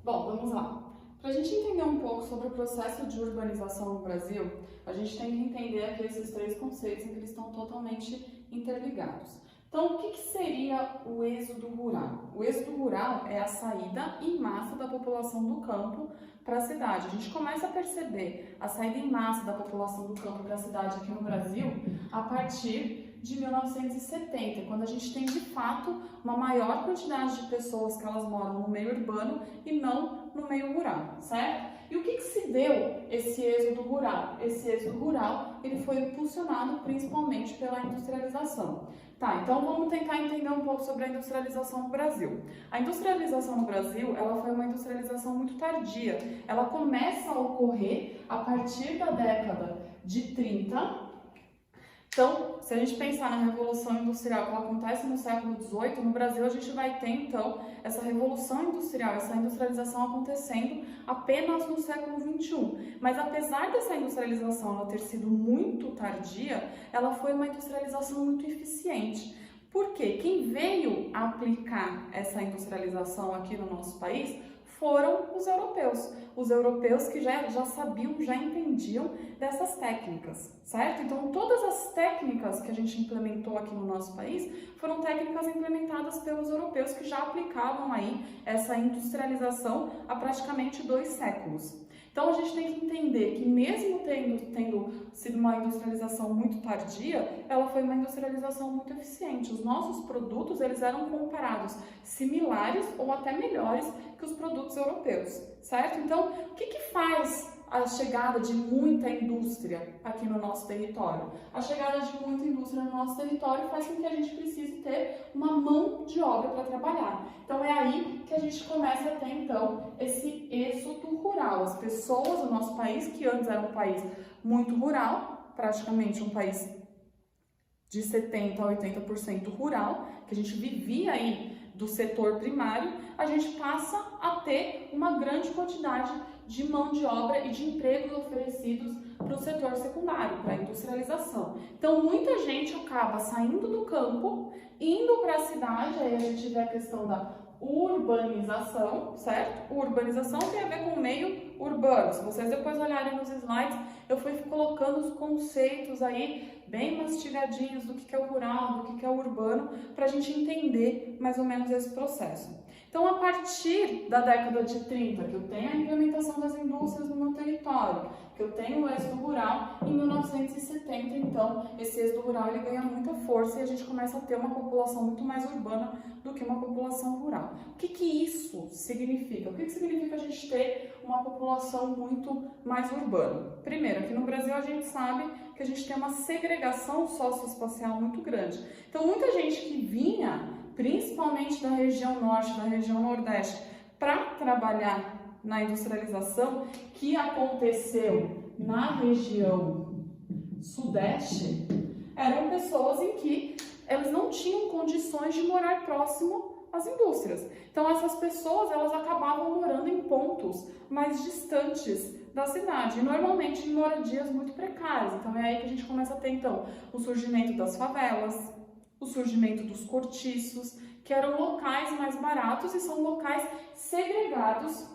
Bom, vamos lá. Para a gente entender um pouco sobre o processo de urbanização no Brasil, a gente tem que entender aqui esses três conceitos em que eles estão totalmente interligados. Então, o que seria o êxodo rural? O êxodo rural é a saída em massa da população do campo para a cidade. A gente começa a perceber a saída em massa da população do campo para a cidade aqui no Brasil a partir de 1970, quando a gente tem de fato uma maior quantidade de pessoas que elas moram no meio urbano e não no meio rural, certo? E o que se deu esse êxodo rural? Esse êxodo rural ele foi impulsionado principalmente pela industrialização. Tá, então vamos tentar entender um pouco sobre a industrialização no Brasil. A industrialização no Brasil, ela foi uma industrialização muito tardia. Ela começa a ocorrer a partir da década de 30. Então, se a gente pensar na Revolução Industrial que ela acontece no século XVIII, no Brasil a gente vai ter, então, essa Revolução Industrial, essa industrialização acontecendo apenas no século XXI. Mas apesar dessa industrialização ela ter sido muito tardia, ela foi uma industrialização muito eficiente. Por quê? Quem veio aplicar essa industrialização aqui no nosso país foram os europeus. Os europeus que já sabiam, já entendiam dessas técnicas, certo? Então, todas as técnicas que a gente implementou aqui no nosso país foram técnicas implementadas pelos europeus que já aplicavam aí essa industrialização há praticamente 2 séculos. Então, a gente tem que entender que mesmo tendo sido uma industrialização muito tardia, ela foi uma industrialização muito eficiente. Os nossos produtos, eles eram comparados similares ou até melhores que os produtos europeus, certo? Então, o que faz a chegada de muita indústria aqui no nosso território? A chegada de muita indústria no nosso território faz com que a gente precise ter uma mão de obra para trabalhar. Então é aí que a gente começa a ter então esse êxodo rural. As pessoas do nosso país, que antes era um país muito rural, praticamente um país de 70% a 80% rural, que a gente vivia aí do setor primário, a gente passa a ter uma grande quantidade de mão de obra e de empregos oferecidos para o setor secundário, para a industrialização. Então, muita gente acaba saindo do campo, indo para a cidade, aí a gente vê a questão da urbanização, certo? Urbanização tem a ver com o meio urbano. Se vocês depois olharem nos slides, eu fui colocando os conceitos aí bem mastigadinhos do que é o rural, do que é o urbano, para a gente entender mais ou menos esse processo. Então, a partir da década de 30, que eu tenho a implementação das indústrias no meu território, que eu tenho o êxodo rural, em 1970, então, esse êxodo rural ele ganha muita força e a gente começa a ter uma população muito mais urbana do que uma população rural. O que isso significa? O que significa a gente ter uma população muito mais urbana? Primeiro, aqui no Brasil a gente sabe que a gente tem uma segregação socioespacial muito grande. Então, muita gente que vinha principalmente da região norte, da região nordeste, para trabalhar na industrialização que aconteceu na região sudeste, eram pessoas em que elas não tinham condições de morar próximo às indústrias. Então, essas pessoas, elas acabavam morando em pontos mais distantes da cidade, e normalmente em moradias muito precárias. Então, é aí que a gente começa a ter, então, o surgimento das favelas, o surgimento dos cortiços, que eram locais mais baratos e são locais segregados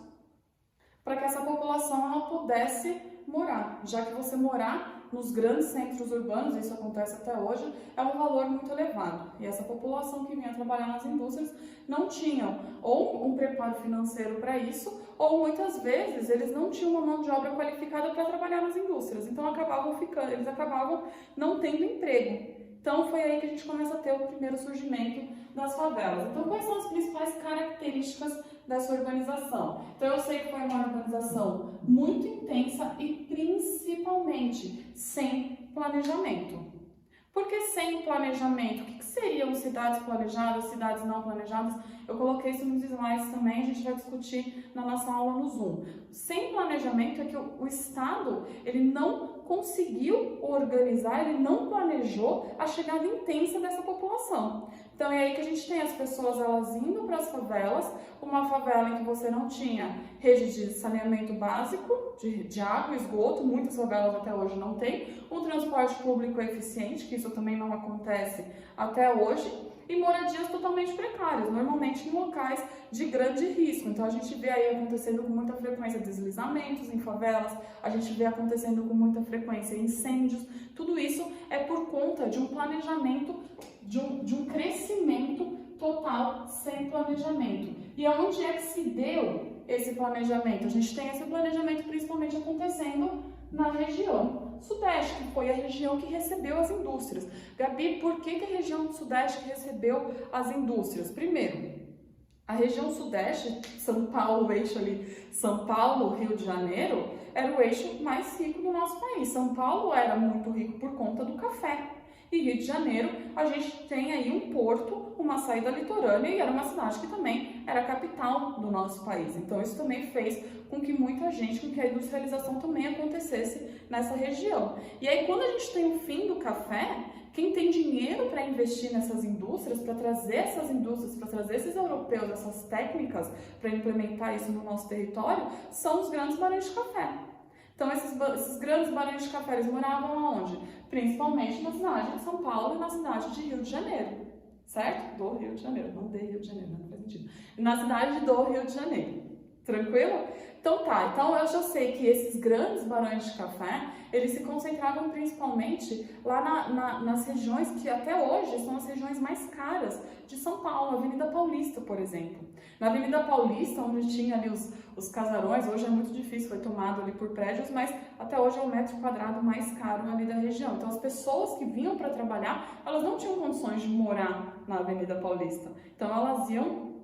para que essa população não pudesse morar, já que você morar nos grandes centros urbanos, isso acontece até hoje, é um valor muito elevado. E essa população que vinha trabalhar nas indústrias não tinham ou um preparo financeiro para isso, ou muitas vezes eles não tinham uma mão de obra qualificada para trabalhar nas indústrias. Então eles acabavam não tendo emprego. Então, foi aí que a gente começa a ter o primeiro surgimento das favelas. Então, quais são as principais características dessa urbanização? Então, eu sei que foi uma urbanização muito intensa e, principalmente, sem planejamento. Por que sem planejamento? O que seriam cidades planejadas, cidades não planejadas? Eu coloquei isso nos slides também, a gente vai discutir na nossa aula no Zoom. Sem planejamento é que o Estado ele não conseguiu organizar, ele não planejou a chegada intensa dessa população. Então é aí que a gente tem as pessoas elas indo para as favelas, uma favela em que você não tinha rede de saneamento básico, de água, esgoto, muitas favelas até hoje não tem, um transporte público eficiente, que isso também não acontece até hoje, e moradias totalmente precárias, normalmente em locais de grande risco. Então a gente vê aí acontecendo com muita frequência deslizamentos em favelas, a gente vê acontecendo com muita frequência incêndios. Tudo isso é por conta de um planejamento, de um crescimento total sem planejamento. E aonde é que se deu esse planejamento? A gente tem esse planejamento principalmente acontecendo na região Sudeste, que foi a região que recebeu as indústrias. Gabi, por que a região do Sudeste que recebeu as indústrias? Primeiro, a região Sudeste, São Paulo, o eixo ali, São Paulo, Rio de Janeiro, era o eixo mais rico do nosso país. São Paulo era muito rico por conta do café. E Rio de Janeiro, a gente tem aí um porto, uma saída litorânea, e era uma cidade que também era a capital do nosso país. Então isso também fez com que muita gente, com que a industrialização também acontecesse nessa região. E aí quando a gente tem o fim do café, quem tem dinheiro para investir nessas indústrias, para trazer essas indústrias, para trazer esses europeus, essas técnicas, para implementar isso no nosso território, são os grandes barões de café. Então, esses grandes barões de café, eles moravam aonde? Principalmente na cidade de São Paulo e na cidade de Rio de Janeiro, certo? Do Rio de Janeiro, não de Rio de Janeiro, não faz sentido. Na cidade do Rio de Janeiro, tranquilo? Então tá, então eu já sei que esses grandes barões de café, eles se concentravam principalmente lá nas regiões que até hoje são as regiões mais caras de São Paulo, a Avenida Paulista, por exemplo. Na Avenida Paulista, onde tinha ali os casarões, hoje é muito difícil, foi tomado ali por prédios, mas até hoje é o metro quadrado mais caro ali da região. Então as pessoas que vinham para trabalhar, elas não tinham condições de morar na Avenida Paulista. Então elas iam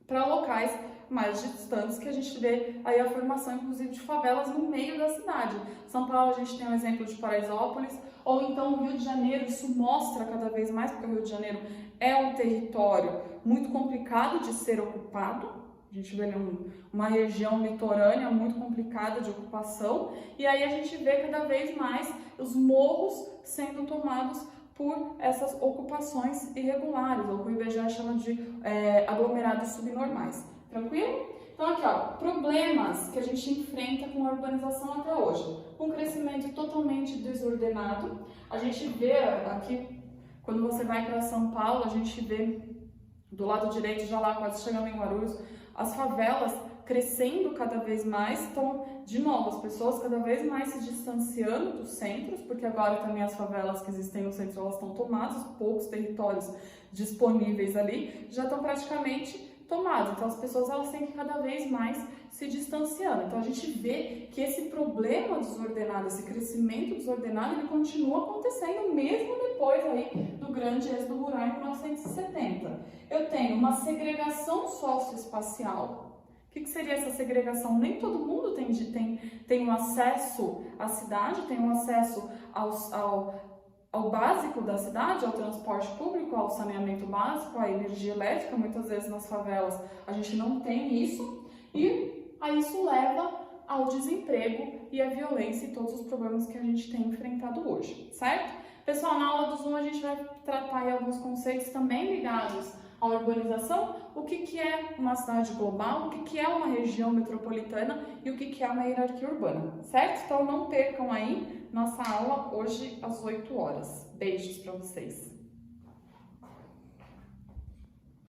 para locais mais distantes, que a gente vê aí a formação, inclusive, de favelas no meio da cidade. São Paulo, a gente tem um exemplo de Paraisópolis, ou então o Rio de Janeiro, isso mostra cada vez mais, porque o Rio de Janeiro é um território muito complicado de ser ocupado. A gente vê uma região litorânea muito complicada de ocupação, e aí a gente vê cada vez mais os morros sendo tomados por essas ocupações irregulares, ou que o IBGE chama de aglomerados subnormais. Tranquilo? Então aqui, ó, problemas que a gente enfrenta com a urbanização até hoje. Um crescimento totalmente desordenado. A gente vê aqui, quando você vai para São Paulo, a gente vê do lado direito, já lá quase chegando em Guarulhos, as favelas crescendo cada vez mais. Então, de novo, as pessoas cada vez mais se distanciando dos centros, porque agora também as favelas que existem no centro, elas estão tomadas, os poucos territórios disponíveis ali já estão praticamente tomados. Então as pessoas elas têm que cada vez mais se distanciando. Então a gente vê que esse problema desordenado, esse crescimento desordenado, ele continua acontecendo mesmo depois aí do grande êxodo rural em 1970. Eu tenho uma segregação socioespacial. O que seria essa segregação? Nem todo mundo tem um acesso à cidade, tem um acesso ao básico da cidade, ao transporte público, ao saneamento básico, à energia elétrica. Muitas vezes nas favelas a gente não tem isso, e aí isso leva ao desemprego e à violência e todos os problemas que a gente tem enfrentado hoje, certo? Pessoal, na aula do Zoom a gente vai tratar aí alguns conceitos também ligados à urbanização, o que é uma cidade global, o que é uma região metropolitana e o que é uma hierarquia urbana, certo? Então não percam aí nossa aula hoje às 8 horas. Beijos para vocês!